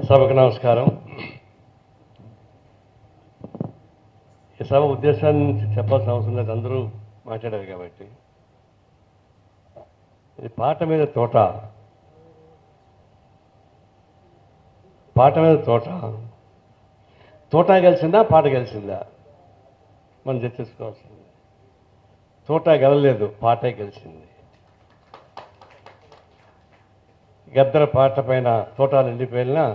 సభకు నమస్కారం. ఈ సభ ఉద్దేశాన్ని చెప్పాల్సిన అవసరం లేదు, అందరూ మాట్లాడారు కాబట్టి. ఇది పాట మీద తోట, పాట మీద తోట. తోట గెలిచిందా పాట గెలిచిందా మనం చర్చించుకోవాల్సింది. తోట గెలలేదు, పాటే గెలిచింది. గద్దర పాట పైన తోటాలు ఎండిపోయినా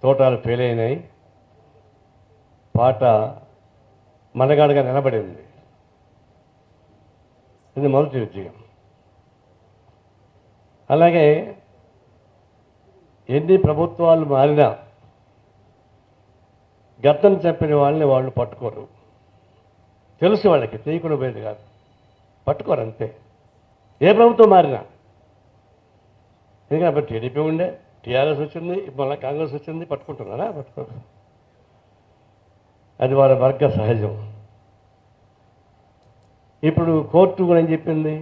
తోటాలు పేలైనాయి, పాట మనగాడుగా నిలబడింది. ఇది మొదటి విజయం. అలాగే ఎన్ని ప్రభుత్వాలు మారినా గద్దను చెప్పిన వాళ్ళని వాళ్ళు పట్టుకోరు. తెలుసు వాళ్ళకి, తీయకుండా పోయేది కాదు, పట్టుకోరు అంతే. ఏ ప్రభుత్వం మారినా. ఎందుకంటే అప్పుడు టీడీపీ ఉండే, టీఆర్ఎస్ వచ్చింది, మళ్ళీ కాంగ్రెస్ వచ్చింది, పట్టుకుంటున్నారా? పట్టుకోరు. అది వారి వర్గ సహజం. ఇప్పుడు కోర్టు కూడా ఏం చెప్పింది?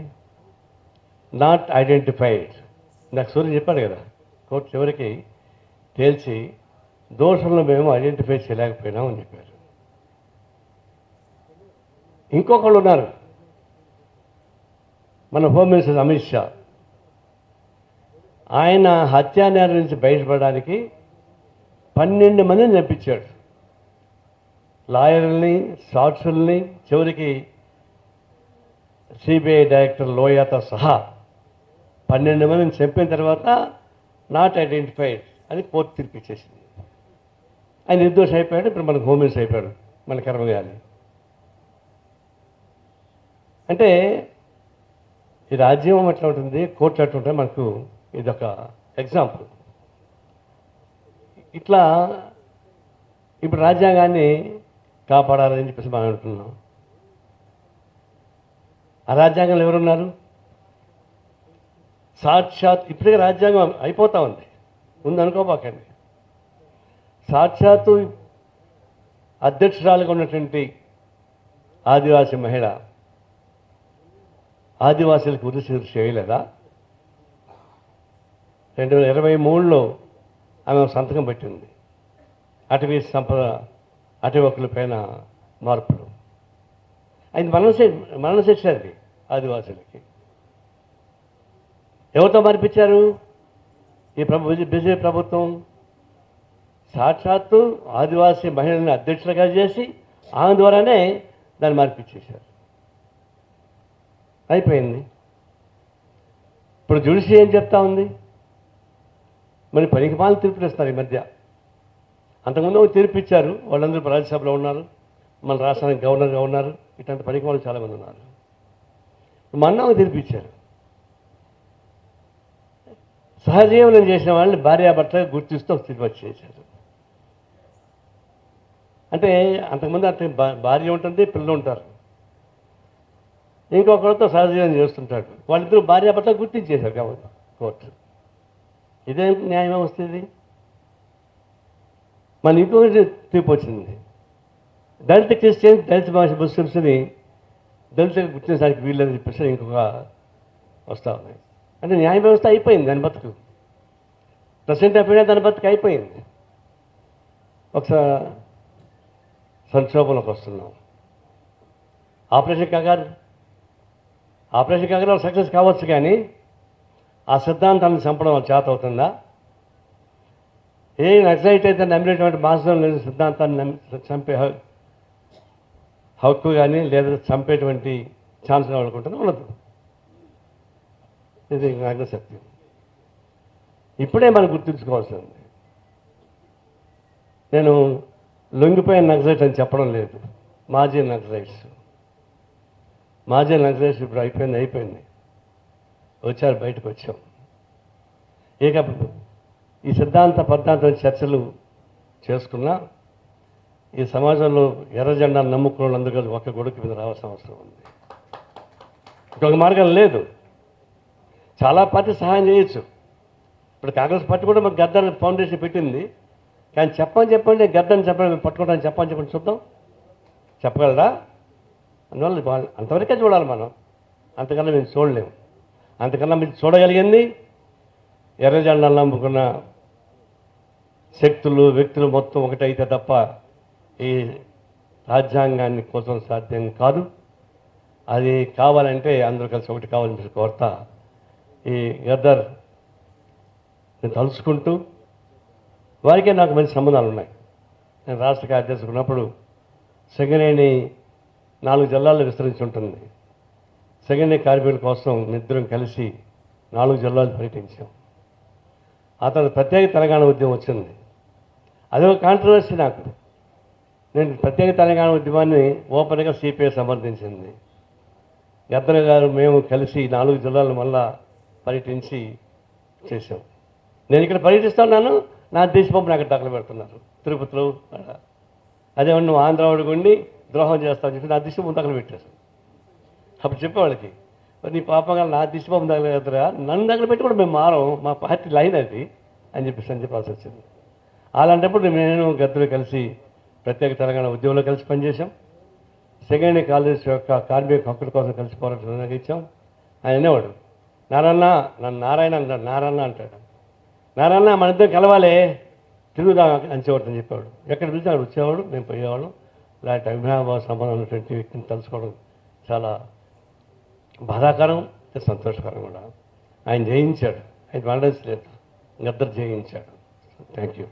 Not identified. నాకు సూర్య చెప్పాడు కదా, కోర్టు చివరికి తేల్చి దోషులను మేము ఐడెంటిఫై చేయలేకపోయినాం అని చెప్పారు. ఇంకొకళ్ళు ఉన్నారు, మన హోమ్ మినిస్టర్ అమిత్ షా. ఆయన హత్యానేరం నుంచి బయటపడడానికి 12 మందిని చంపించాడు. లాయర్ని, సాక్షుల్ని, చివరికి సిబిఐ డైరెక్టర్ లోయాతో సహా 12 మందిని చంపిన తర్వాత నాట్ ఐడెంటిఫైడ్ అని కోర్టు తీర్పిచ్చేసింది. ఆయన నిర్దోషం అయిపోయాడు. ఇప్పుడు మనకు హోమ్ మినిస్టర్ అయిపోయాడు, మన కర్మగాలి. అంటే ఈ రాజ్యం ఎట్లా ఉంటుంది, కోర్టు ఎట్లా ఉంటుంది, మనకు ఇదొక ఎగ్జాంపుల్. ఇట్లా ఇప్పుడు రాజ్యాంగాన్ని కాపాడాలని చెప్పేసి మనం అంటున్నాం. ఆ రాజ్యాంగంలో ఎవరున్నారు? సాక్షాత్ ఇప్పటికే రాజ్యాంగం అయిపోతా ఉంది, అనుకోబాకండి. సాక్షాత్తు అధ్యక్షురాలుగా ఉన్నటువంటి ఆదివాసీ మహిళ ఆదివాసీలకు ఉరిశిక్ష చేయలేదా? 2023లో ఆమె సంతకం పెట్టింది. అటవీ సంపద, అటవీ హక్కుల పైన మార్పులు. అది మరణశిక్ష అది ఆదివాసులకి. ఎవరితో మార్పించారు ఈ బీజేపీ ప్రభుత్వం? సాక్షాత్తు ఆదివాసీ మహిళల్ని అధ్యక్షులుగా చేసి ఆమె ద్వారానే దాన్ని మార్పిచ్చేశారు. అయిపోయింది. ఇప్పుడు జ్యుడిషియరీ ఏం చెప్తా ఉంది? మరి పనికిమాలిన తీర్పులు ఇస్తారు ఈ మధ్య. అంతకుముందు తీర్పు ఇచ్చారు, వాళ్ళందరూ రాజ్యసభలో ఉన్నారు, మన రాష్ట్రానికి గవర్నర్గా ఉన్నారు, ఇట్లాంటి పనికిమాలు చాలామంది ఉన్నారు. మొన్న తీర్పు ఇచ్చారు, సహజీవనం చేసిన వాళ్ళని భార్యాభర్తగా గుర్తిస్తూ ఒక తీర్పు చేశారు. అంటే అంతకుముందు అంత భార్య ఉంటుంది, పిల్లలు ఉంటారు, ఇంకొకరితో సహజీవనం చేస్తుంటాడు, వాళ్ళిద్దరూ భార్యాభర్తగా గుర్తించేశారు కాబట్టి కోర్టు. ఇదేం న్యాయం వస్తుంది? మన ఇంకొకటి తీర్పు వచ్చింది, దళిత క్రిస్టియన్స్, దళిత ముస్లిమ్స్ని దళితులకు గుర్తించడానికి వీళ్ళని చెప్పేసి ఇంకొక వస్తూ ఉన్నాయి. అంటే న్యాయ వ్యవస్థ అయిపోయింది, దాని బతుకు. ప్రెసిడెంట్ ఆఫ్ ఇండియా దాని బతుకు అయిపోయింది. ఒకసారి సంక్షోభంలోకి వస్తున్నాం. ఆపరేషన్ కగారు సక్సెస్ కావచ్చు, కానీ ఆ సిద్ధాంతాన్ని చంపడం చేత అవుతుందా? ఏ నక్సలైట్ అయితే నమ్మినటువంటి మాసం లేని సిద్ధాంతాన్ని చంపే హక్కు కానీ లేదా చంపేటువంటి ఛాన్స్ వాళ్ళకుంటుంది, ఉండదు. ఇది నగ్న సత్యం. ఇప్పుడే మనం గుర్తుంచుకోవాల్సింది. నేను లొంగిపోయిన నక్సలైట్ అని చెప్పడం లేదు, మాజీ నక్సలైట్స్ ఇప్పుడు అయిపోయింది, వచ్చారు, బయటకు వచ్చాం. ఇక ఈ పద్ధాంతం చర్చలు చేసుకున్నా ఈ సమాజంలో ఎర్ర జెండాను నమ్ముకున్న వాళ్ళందరూ కలిసి ఒక్క గొడుగు మీద రావాల్సిన అవసరం ఉంది. ఇంకొక మార్గం లేదు. చాలా పార్టీ సహాయం చేయొచ్చు. ఇప్పుడు కాంగ్రెస్ పార్టీ కూడా మాకు గద్దర్ ఫౌండేషన్ పెట్టింది, కానీ చెప్పండి గద్దని చెప్పండి, పట్టుకోవడానికి చెప్పండి చూద్దాం, చెప్పగలరా? అందువల్ల అంతవరకే చూడాలి మనం, అంతకన్నా మేము చూడలేము. అంతకన్నా మీరు చూడగలిగింది ఎర్రజెండాలు నమ్ముకున్న శక్తులు వ్యక్తులు మొత్తం ఒకటైతే తప్ప ఈ రాజ్యాంగాన్ని కోసం సాధ్యం కాదు. అది కావాలంటే అందరూ కలిసి ఒకటి కావాలని చెప్పి కోరుతా ఈ గద్దర్ నేను తలుచుకుంటూ వారికే నాకు మంచి సంబంధాలు ఉన్నాయి. నేను రాష్ట్ర కార్యదర్శి ఉన్నప్పుడు సింగరేణి 4 జిల్లాల్లో విస్తరించి ఉంటుంది. సింగరేణి కార్మికుల కోసం నిద్రం కలిసి 4 జిల్లాలు పర్యటించాం. ఆ తర్వాత ప్రత్యేక తెలంగాణ ఉద్యమం వచ్చింది. అదొక కాంట్రవర్సీ నాకు. నేను ప్రత్యేక తెలంగాణ ఉద్యమాన్ని ఓపెన్గా సిపిఐ సమర్థించింది. గద్దర్ గారు మేము కలిసి 4 జిల్లాలు మళ్ళా పర్యటించి చేశాం. నేను ఇక్కడ పర్యటిస్తున్నాను, నా దేశపప్పు నాకు దాఖలు పెడుతున్నారు తిరుపతిలో. అదే నువ్వు ఆంధ్రావాడికి ఉండి ద్రోహం చేస్తావు చెప్పి నా దిశపప్పు దాఖలు పెట్టారు. అప్పుడు చెప్పేవాళ్ళకి నీ పాపంగా నా దిశపప్పు దాఖలు పెడతారా, నన్ను దాఖలు పెట్టి కూడా మేము మారం, మా పార్టీ లైన్ అది అని చెప్పాల్సి వచ్చింది. అలాంటప్పుడు నేను గద్దరు కలిసి ప్రత్యేక తెలంగాణ ఉద్యమంలో కలిసి పనిచేశాం. సింగరేణి కాలేజ్ యొక్క కార్మిక హక్కుల కోసం కలిసి పోరాటం నిర్వహించాం. ఆయన అనేవాడు నారాయణ, నన్ను నారాయణ అంటాడు, నారాయణ అంటాడు. నారాయణ మన ఇద్దరం కలవాలే, తిరుగుదా అంచేవాడు చెప్పేవాడు. ఎక్కడ పిలిచి అక్కడ వచ్చేవాడు, మేము పోయేవాడు. ఇలాంటి అభిమాన సంబంధం ఉన్నటువంటి వ్యక్తిని తలుచుకోవడం చాలా బాధాకరం, సంతోషకరం కూడా. ఆయన జయించాడు, ఆయన మరణించలేదు, గద్దర్ జయించాడు. Thank you.